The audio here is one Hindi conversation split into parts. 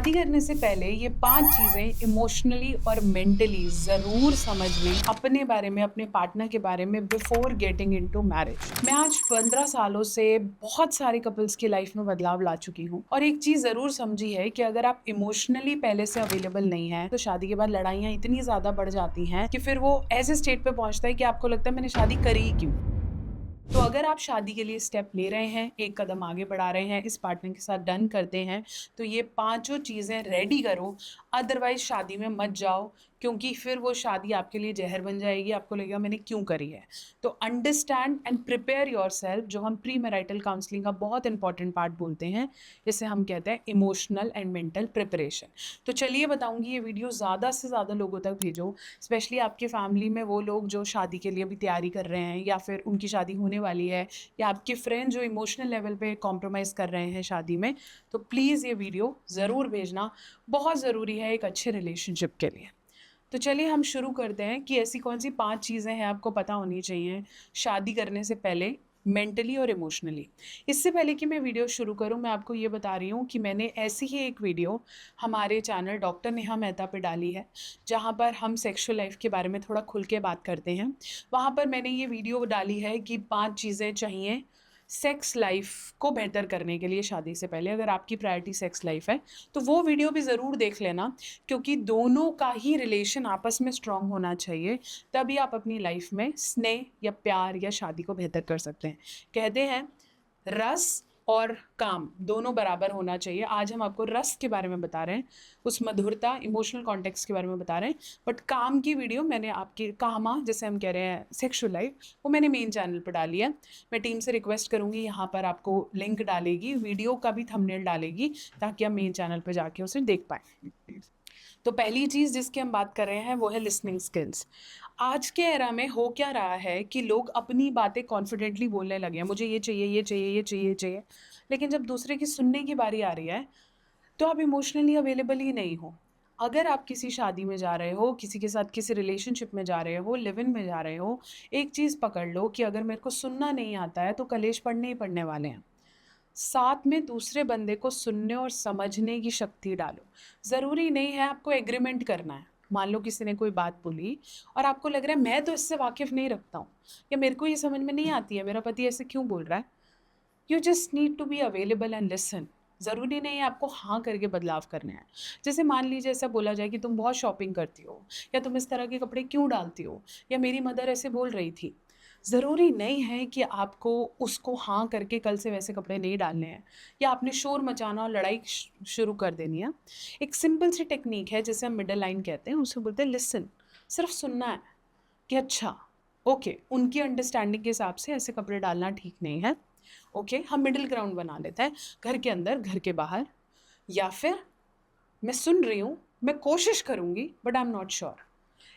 शादी करने से पहले ये 5 चीज़ें इमोशनली और मेंटली ज़रूर समझ लें अपने बारे में, अपने पार्टनर के बारे में बिफोर गेटिंग इनटू मैरिज। मैं आज 15 सालों से बहुत सारे कपल्स की लाइफ में बदलाव ला चुकी हूँ और एक चीज़ ज़रूर समझी है कि अगर आप इमोशनली पहले से अवेलेबल नहीं हैं, तो शादी के बाद लड़ाइयाँ इतनी ज़्यादा बढ़ जाती हैं कि फिर वो ऐसे स्टेट पे पहुँचता है कि आपको लगता है मैंने शादी करी ही क्यों? तो अगर आप शादी के लिए स्टेप ले रहे हैं, एक कदम आगे बढ़ा रहे हैं, इस पार्टनर के साथ डन करते हैं, तो ये पाँचों चीज़ें रेडी करो, अदरवाइज़ शादी में मत जाओ क्योंकि फिर वो शादी आपके लिए ज़हर बन जाएगी, आपको लगेगा मैंने क्यों करी है। तो अंडरस्टैंड एंड प्रिपेयर योरसेल्फ, जो हम प्री मैरिटल काउंसलिंग का बहुत इंपॉर्टेंट पार्ट बोलते हैं, जिसे हम कहते हैं इमोशनल एंड मेंटल प्रिपरेशन। तो चलिए बताऊँगी, ये वीडियो ज़्यादा से ज़्यादा लोगों तक भेजो, स्पेशली आपके फैमिली में वो लोग जो शादी के लिए भी तैयारी कर रहे हैं या फिर उनकी शादी होने वाली है, या आपके फ्रेंड जो इमोशनल लेवल पे कॉम्प्रोमाइज़ कर रहे हैं शादी में। तो प्लीज़ ये वीडियो ज़रूर भेजना, बहुत ज़रूरी है एक अच्छे रिलेशनशिप के लिए। तो चलिए हम शुरू करते हैं कि ऐसी कौन सी 5 चीज़ें हैं आपको पता होनी चाहिए शादी करने से पहले, मेंटली और इमोशनली। इससे पहले कि मैं वीडियो शुरू करूं, मैं आपको ये बता रही हूं कि मैंने ऐसी ही एक वीडियो हमारे चैनल डॉक्टर नेहा मेहता पे डाली है, जहां पर हम सेक्सुअल लाइफ के बारे में थोड़ा खुल के बात करते हैं। वहां पर मैंने ये वीडियो डाली है कि 5 चीज़ें चाहिए सेक्स लाइफ को बेहतर करने के लिए शादी से पहले। अगर आपकी प्रायोरिटी सेक्स लाइफ है तो वो वीडियो भी ज़रूर देख लेना, क्योंकि दोनों का ही रिलेशन आपस में स्ट्रांग होना चाहिए, तभी आप अपनी लाइफ में स्नेह या प्यार या शादी को बेहतर कर सकते हैं। कहते हैं रस और काम दोनों बराबर होना चाहिए। आज हम आपको रस के बारे में बता रहे हैं, उस मधुरता इमोशनल कॉन्टेक्स्ट के बारे में बता रहे हैं, बट काम की वीडियो मैंने आपकी कामा, जैसे हम कह रहे हैं सेक्सुअल लाइफ, वो मैंने मेन चैनल पर डाली है। मैं टीम से रिक्वेस्ट करूँगी, यहाँ पर आपको लिंक डालेगी, वीडियो का भी थंबनेल डालेगी, ताकि आप मेन चैनल पर जाके उसे देख पाएँ। तो पहली चीज़ जिसकी हम बात कर रहे हैं वो है लिसनिंग स्किल्स। आज के एरा में हो क्या रहा है कि लोग अपनी बातें कॉन्फिडेंटली बोलने लगे हैं, मुझे ये चाहिए, ये चाहिए, ये चाहिए, ये चाहिए। लेकिन जब दूसरे की सुनने की बारी आ रही है, तो आप इमोशनली अवेलेबल ही नहीं हो। अगर आप किसी शादी में जा रहे हो, किसी के साथ किसी रिलेशनशिप में जा रहे हो, लिव इन में जा रहे हो, एक चीज़ पकड़ लो कि अगर मेरे को सुनना नहीं आता है, तो कलेश पड़ने ही पड़ने वाले हैं। साथ में दूसरे बंदे को सुनने और समझने की शक्ति डालो। ज़रूरी नहीं है आपको एग्रीमेंट करना है। मान लो किसी ने कोई बात बोली और आपको लग रहा है मैं तो इससे वाकिफ़ नहीं रखता हूँ, या मेरे को ये समझ में नहीं आती है, मेरा पति ऐसे क्यों बोल रहा है। You just need to be available and listen. ज़रूरी नहीं है आपको हाँ करके बदलाव करने हैं। जैसे मान लीजिए ऐसा बोला जाए कि तुम बहुत शॉपिंग करती हो, या तुम इस तरह के कपड़े क्यों डालती हो, या मेरी मदर ऐसे बोल रही थी। ज़रूरी नहीं है कि आपको उसको हाँ करके कल से वैसे कपड़े नहीं डालने हैं, या आपने शोर मचाना और लड़ाई शुरू कर देनी है। एक सिंपल सी टेक्निक है जिसे हम मिडल लाइन कहते हैं, उसे बोलते हैं लिसन। सिर्फ सुनना है कि अच्छा, ओके, उनकी अंडरस्टैंडिंग के हिसाब से ऐसे कपड़े डालना ठीक नहीं है। ओके, हम मिडिल ग्राउंड बना लेते हैं, घर के अंदर, घर के बाहर, या फिर मैं सुन रही हूँ, मैं कोशिश करूँगी, but I am not sure.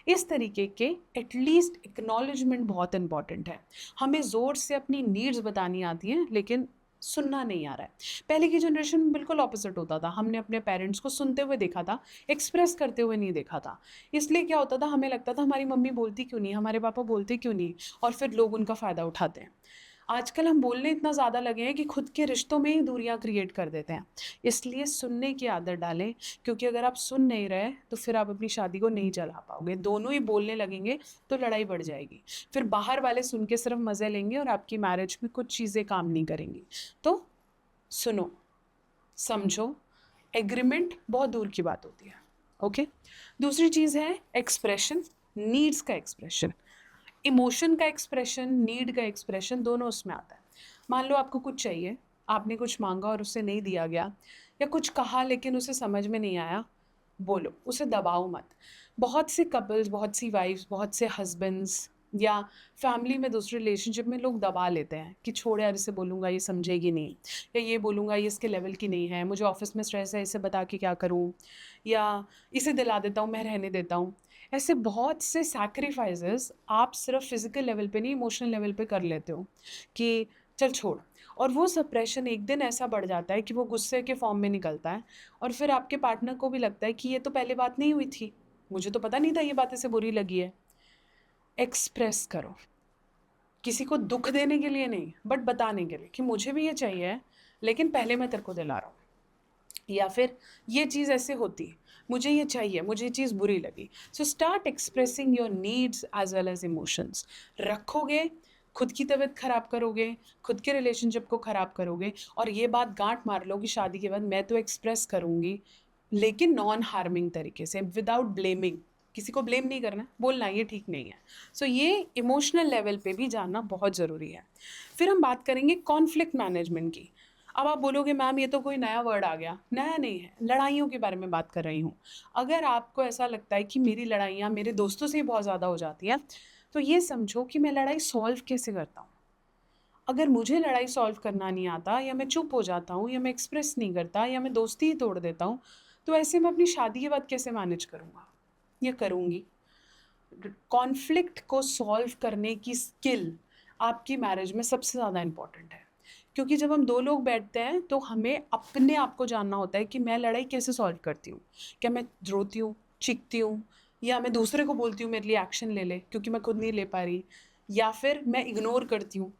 इस तरीके के एटलीस्ट एक्नॉलेजमेंट बहुत इंपॉर्टेंट है। हमें ज़ोर से अपनी नीड्स बतानी आती हैं, लेकिन सुनना नहीं आ रहा है। पहले की जनरेशन में बिल्कुल ऑपोजिट होता था। हमने अपने पेरेंट्स को सुनते हुए देखा था, एक्सप्रेस करते हुए नहीं देखा था। इसलिए क्या होता था, हमें लगता था हमारी मम्मी बोलती क्यों नहीं, हमारे पापा बोलते क्यों नहीं, और फिर लोग उनका फ़ायदा उठाते हैं। आजकल हम बोलने इतना ज़्यादा लगे हैं कि खुद के रिश्तों में ही दूरियां क्रिएट कर देते हैं। इसलिए सुनने की आदत डालें, क्योंकि अगर आप सुन नहीं रहे तो फिर आप अपनी शादी को नहीं चला पाओगे। दोनों ही बोलने लगेंगे तो लड़ाई बढ़ जाएगी। फिर बाहर वाले सुन के सिर्फ मज़े लेंगे और आपकी मैरिज में कुछ चीज़ें काम नहीं करेंगी। तो सुनो, समझो, एग्रीमेंट बहुत दूर की बात होती है। ओके। दूसरी चीज़ है एक्सप्रेशन, नीड्स का एक्सप्रेशन। इमोशन का एक्सप्रेशन, नीड का एक्सप्रेशन, दोनों उसमें आता है। मान लो आपको कुछ चाहिए, आपने कुछ मांगा और उसे नहीं दिया गया, या कुछ कहा लेकिन उसे समझ में नहीं आया, बोलो, उसे दबाओ मत। बहुत से कपल्स, बहुत सी वाइफ्स, बहुत से हस्बैंड्स या फैमिली में, दूसरे रिलेशनशिप में लोग दबा लेते हैं कि छोड़ यार, इसे बोलूँगा ये समझेगी नहीं, या ये बोलूँगा ये इसके लेवल की नहीं है, मुझे ऑफिस में स्ट्रेस है, इसे बता के क्या करूँ, या इसे दिला देता हूँ, मैं रहने देता हूँ। ऐसे बहुत से सैक्रिफाइसेस आप सिर्फ फिजिकल लेवल पे नहीं, इमोशनल लेवल पे कर लेते हो कि चल छोड़। और वो सप्रेशन एक दिन ऐसा बढ़ जाता है कि वो गुस्से के फॉर्म में निकलता है, और फिर आपके पार्टनर को भी लगता है कि ये तो पहले बात नहीं हुई थी, मुझे तो पता नहीं था ये बात ऐसे बुरी लगी है। एक्सप्रेस करो, किसी को दुख देने के लिए नहीं, बट बताने के लिए कि मुझे भी ये चाहिए, लेकिन पहले मैं तेरे को दिला रहा हूँ। या फिर ये चीज़ ऐसे होती, मुझे ये चाहिए, मुझे ये चीज़ बुरी लगी। So start expressing your needs as well as emotions. रखोगे, खुद की तबीयत ख़राब करोगे, खुद के रिलेशनशिप को ख़राब करोगे और ये बात गाँठ मार लो कि शादी के बाद मैं तो एक्सप्रेस करूँगी, लेकिन नॉन हार्मिंग तरीके से, विदाउट ब्लेमिंग। किसी को ब्लेम नहीं करना है, बोलना ये ठीक नहीं है। सो ये इमोशनल लेवल पे भी जानना बहुत ज़रूरी है। फिर हम बात करेंगे कॉन्फ्लिक्ट मैनेजमेंट की। अब आप बोलोगे मैम ये तो कोई नया वर्ड आ गया। नया नहीं है, लड़ाइयों के बारे में बात कर रही हूँ। अगर आपको ऐसा लगता है कि मेरी लड़ाइयाँ मेरे दोस्तों से ही बहुत ज़्यादा हो जाती हैं, तो ये समझो कि मैं लड़ाई सॉल्व कैसे करता हूँ। अगर मुझे लड़ाई सॉल्व करना नहीं आता या मैं चुप हो जाता हूँ या मैं एक्सप्रेस नहीं करता या मैं दोस्ती ही तोड़ देता हूँ, तो ऐसे मैं अपनी शादी के बाद कैसे मैनेज करूँगा या करूँगी? कॉन्फ्लिक्ट को सॉल्व करने की स्किल आपकी मैरिज में सबसे ज़्यादा इम्पॉर्टेंट है, क्योंकि जब हम दो लोग बैठते हैं तो हमें अपने आप को जानना होता है कि मैं लड़ाई कैसे सॉल्व करती हूँ। क्या मैं रोती हूँ, चीखती हूँ, या मैं दूसरे को बोलती हूँ मेरे लिए एक्शन ले ले क्योंकि मैं खुद नहीं ले पा रही, या फिर मैं इग्नोर करती हूँ।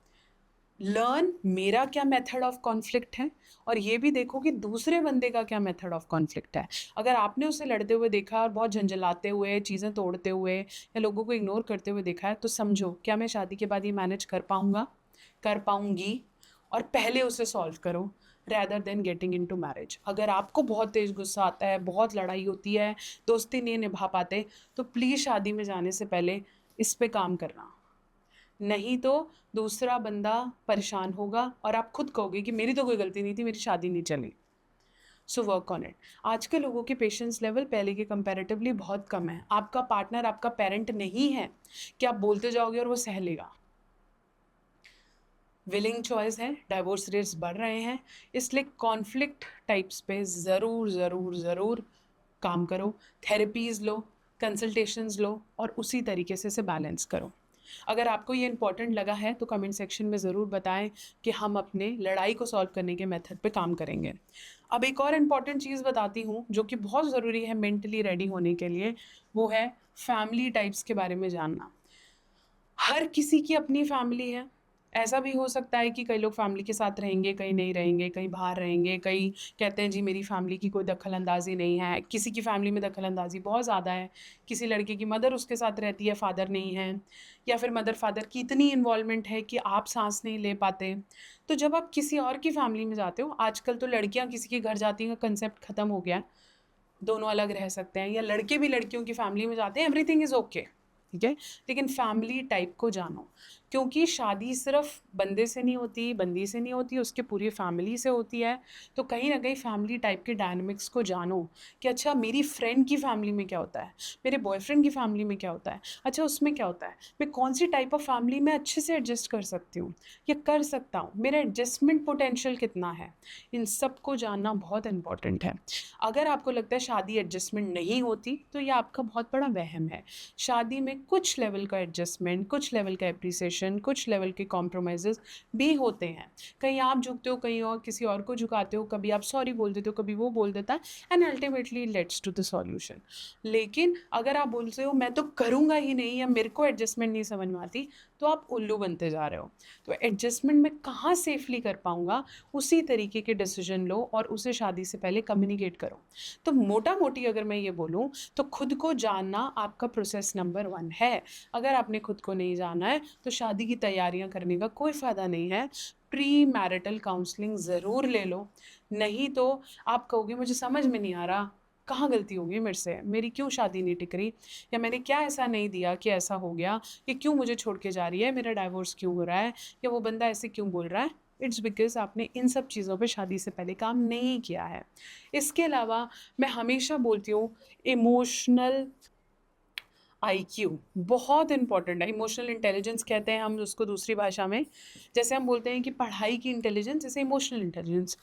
लर्न मेरा क्या मेथड ऑफ कॉन्फ्लिक्ट है और ये भी देखो कि दूसरे बंदे का क्या मेथड ऑफ कॉन्फ्लिक्ट है। अगर आपने उसे लड़ते हुए देखा और बहुत झंझलाते हुए, चीज़ें तोड़ते हुए या लोगों को इग्नोर करते हुए देखा है, तो समझो क्या मैं शादी के बाद ये मैनेज कर पाऊँगा, कर पाऊँगी, और पहले उसे सॉल्व करो rather than getting into marriage. अगर आपको बहुत तेज़ गुस्सा आता है, बहुत लड़ाई होती है, दोस्ती नहीं निभा पाते, तो प्लीज़ शादी में जाने से पहले इस पे काम करना। नहीं तो दूसरा बंदा परेशान होगा और आप खुद कहोगे कि मेरी तो कोई गलती नहीं थी, मेरी शादी नहीं चली। So work on it. आजकल लोगों के पेशेंस लेवल पहले के कंपैरेटिवली बहुत कम है। आपका पार्टनर आपका पेरेंट नहीं है कि आप बोलते जाओगे और वो सह लेगा। विलिंग चॉइस है, डाइवोर्स रेट्स बढ़ रहे हैं, इसलिए कॉन्फ्लिक्ट टाइप्स पे ज़रूर ज़रूर ज़रूर काम करो, थेरेपीज़ लो, कंसल्टेशंस लो और उसी तरीके से इसे बैलेंस करो। अगर आपको ये इम्पोर्टेंट लगा है तो कमेंट सेक्शन में ज़रूर बताएं कि हम अपने लड़ाई को सॉल्व करने के मेथड पे काम करेंगे। अब एक और इम्पॉर्टेंट चीज़ बताती हूँ जो कि बहुत ज़रूरी है मेंटली रेडी होने के लिए, वो है फैमिली टाइप्स के बारे में जानना। हर किसी की अपनी फैमिली है। ऐसा भी हो सकता है कि कई लोग फैमिली के साथ रहेंगे, कहीं नहीं रहेंगे, कहीं बाहर रहेंगे, कई कहते हैं जी मेरी फैमिली की कोई दखल-अंदाज़ी नहीं है। किसी की फैमिली में दखल-अंदाज़ी बहुत ज़्यादा है। किसी लड़के की मदर उसके साथ रहती है, फादर नहीं है, या फिर मदर-फादर की इतनी इन्वॉल्वमेंट है कि आप साँस नहीं ले पाते। तो जब आप किसी और की फैमिली में जाते हो, आजकल तो लड़कियाँ किसी के घर जाती हैं का कंसेप्ट खत्म हो गया है। दोनों अलग रह सकते हैं, या लड़के भी लड़कियों की फैमिली में जाते हैं, एवरीथिंग इज़ ओके, ठीक है? लेकिन फैमिली टाइप को जानो, क्योंकि शादी सिर्फ बंदे से नहीं होती, बंदी से नहीं होती, उसके पूरी फैमिली से होती है। तो कहीं न कहीं फैमिली टाइप के डायनामिक्स को जानो कि अच्छा मेरी फ्रेंड की फैमिली में क्या होता है, मेरे बॉयफ्रेंड की फैमिली में क्या होता है, अच्छा उसमें क्या होता है, मैं कौन-सी टाइप ऑफ फैमिली में अच्छे से एडजस्ट कर सकती हूँ या कर सकता हूँ, मेरा एडजस्टमेंट पोटेंशियल कितना है, इन सब को जानना बहुत इम्पोर्टेंट है। अगर आपको लगता है शादी एडजस्टमेंट नहीं होती, तो ये आपका बहुत बड़ा वहम है। शादी में कुछ लेवल का एडजस्टमेंट, कुछ लेवल का एप्रिसिएशन, कुछ लेवल के कॉम्प्रोमाइज़ेज़ भी होते हैं। कहीं आप झुकते हो, कहीं और किसी और को झुकाते हो, कभी आप सॉरी बोल देते हो, कभी वो बोल देता है, and ultimately lets to the solution. लेकिन अगर आप बोलते हो मैं तो करूँगा ही नहीं या मेरे को एडजस्टमेंट नहीं समझ में आती, तो आप उल्लू बनते जा रहे हो। तो एडजस्टमेंट मैं कहाँ सेफ़ली कर पाऊँगा, उसी तरीके के डिसीज़न लो और उसे शादी से पहले कम्युनिकेट करो। तो मोटा-मोटी अगर मैं ये बोलूँ, तो खुद को जानना आपका प्रोसेस नंबर 1 है। अगर आपने खुद को नहीं जाना है, तो शादी की तैयारियाँ करने का कोई फ़ायदा नहीं है। प्री मैरिटल काउंसलिंग ज़रूर ले लो, नहीं तो आप कहोगे मुझे समझ में नहीं आ रहा, कहाँ गलती हो गई मेरे से? मेरी क्यों शादी नहीं टिक रही? या मैंने क्या ऐसा नहीं दिया कि ऐसा हो गया? ये क्यों मुझे छोड़ के जा रही है? मेरा डाइवोर्स क्यों हो रहा है? या वो बंदा ऐसे क्यों बोल रहा है? इट्स बिकॉज़ आपने इन सब चीज़ों पे शादी से पहले काम नहीं किया है। इसके अलावा मैं हमेशा बोलती हूँ इमोशनल आईक्यू बहुत इम्पोर्टेंट है। इमोशनल इंटेलिजेंस कहते हैं हम उसको दूसरी भाषा में। जैसे हम बोलते हैं कि पढ़ाई की इंटेलिजेंस, जैसे इमोशनल इंटेलिजेंस।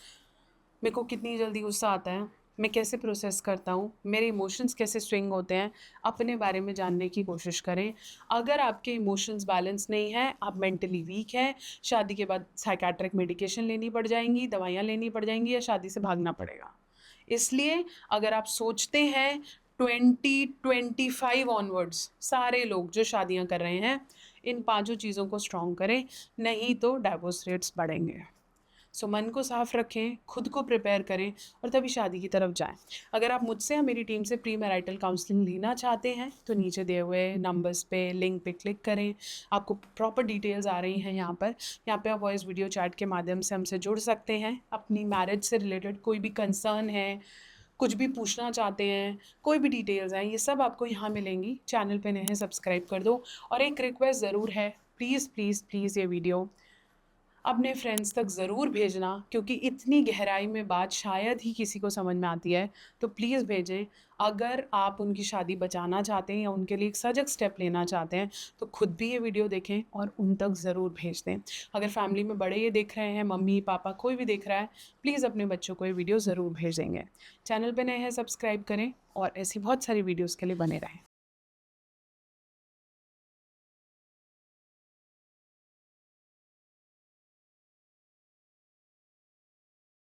मेरे को कितनी जल्दी गुस्सा आता है, मैं कैसे प्रोसेस करता हूँ, मेरे इमोशंस कैसे स्विंग होते हैं, अपने बारे में जानने की कोशिश करें। अगर आपके इमोशंस बैलेंस नहीं हैं, आप मेंटली वीक हैं, शादी के बाद साइकियाट्रिक मेडिकेशन लेनी पड़ जाएँगी, दवाइयाँ लेनी पड़ जाएँगी या शादी से भागना पड़ेगा। इसलिए अगर आप सोचते हैं 2025 ऑनवर्ड्स सारे लोग जो शादियाँ कर रहे हैं, इन पाँचों चीज़ों को स्ट्रॉन्ग करें, नहीं तो डाइवोर्स रेट्स बढ़ेंगे। सो मन को साफ रखें, खुद को प्रिपेयर करें और तभी शादी की तरफ जाएं। अगर आप मुझसे या मेरी टीम से प्री मैरिटल काउंसलिंग लेना चाहते हैं तो नीचे दिए हुए नंबर्स पे, लिंक पे क्लिक करें। आपको प्रॉपर डिटेल्स आ रही हैं यहाँ पर। यहाँ पे आप वॉइस वीडियो चैट के माध्यम से हमसे जुड़ सकते हैं। अपनी मैरिज से रिलेटेड कोई भी कंसर्न है, कुछ भी पूछना चाहते हैं, कोई भी डिटेल्स हैं, ये सब आपको यहाँ मिलेंगी। चैनल पे नए हैं, सब्सक्राइब कर दो। और एक रिक्वेस्ट ज़रूर है, प्लीज़ प्लीज़ प्लीज़ ये वीडियो अपने फ्रेंड्स तक ज़रूर भेजना, क्योंकि इतनी गहराई में बात शायद ही किसी को समझ में आती है। तो प्लीज़ भेजें। अगर आप उनकी शादी बचाना चाहते हैं या उनके लिए एक सजग स्टेप लेना चाहते हैं तो खुद भी ये वीडियो देखें और उन तक ज़रूर भेज दें। अगर फैमिली में बड़े ये देख रहे हैं, मम्मी पापा कोई भी देख रहा है, प्लीज़ अपने बच्चों को ये वीडियो ज़रूर भेजेंगे। चैनल पर नए हैं, सब्सक्राइब करें और ऐसी बहुत सारी वीडियोज़ के लिए बने रहें।